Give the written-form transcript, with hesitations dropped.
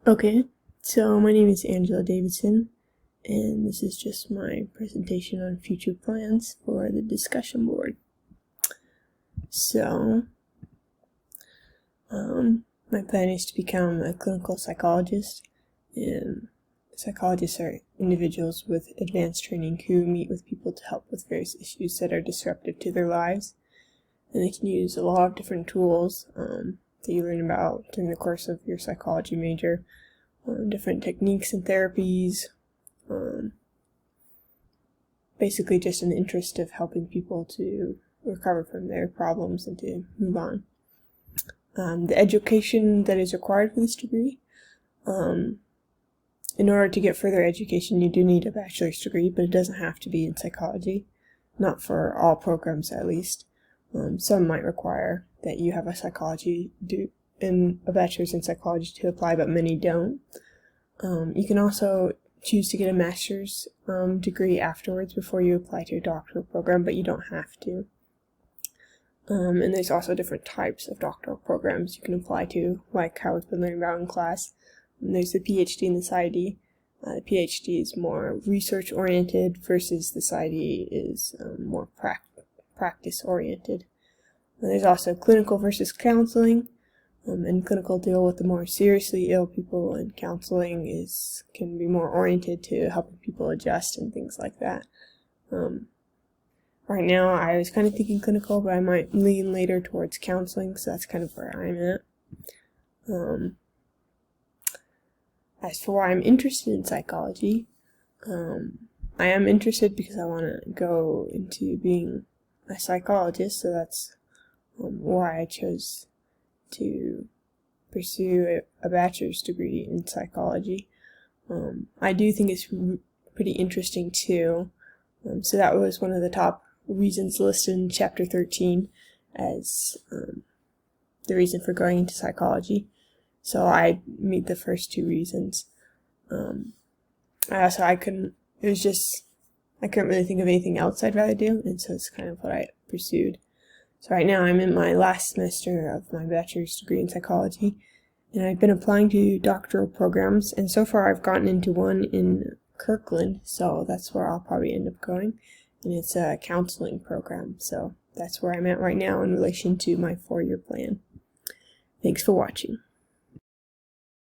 Okay, so my name is Angela Davidson, and this is just my presentation on future plans for the discussion board. So, my plan is to become a clinical psychologist, and psychologists are individuals with advanced training who meet with people to help with various issues that are disruptive to their lives, and they can use a lot of different tools that you learn about during the course of your psychology major. Different techniques and therapies, basically just in the interest of helping people to recover from their problems and to move on. The education that is required for this degree, in order to get further education you do need a bachelor's degree, but it doesn't have to be in psychology, not for all programs at least. Some might require that you have a bachelor's in psychology to apply, but many don't. You can also choose to get a master's degree afterwards before you apply to a doctoral program, but you don't have to. And there's also different types of doctoral programs you can apply to, like how we've been learning about in class. And there's the PhD and the PsyD. The PhD is more research-oriented versus the PsyD is more practice-oriented. There's also clinical versus counseling, and clinical deal with the more seriously ill people, and counseling can be more oriented to helping people adjust and things like that. Right now I was kind of thinking clinical, but I might lean later towards counseling, so that's kind of where I'm at. As for why I'm interested in psychology, I am interested because I want to go into being a psychologist, so that's why I chose to pursue a bachelor's degree in psychology. I do think it's pretty interesting too, so that was one of the top reasons listed in chapter 13 as the reason for going into psychology. So I meet the first two reasons. I couldn't really think of anything else I'd rather do, and so it's kind of what I pursued. So right now I'm in my last semester of my bachelor's degree in psychology, and I've been applying to doctoral programs, and so far I've gotten into one in Kirkland, so that's where I'll probably end up going, and it's a counseling program, so that's where I'm at right now in relation to my 4-year plan. Thanks for watching.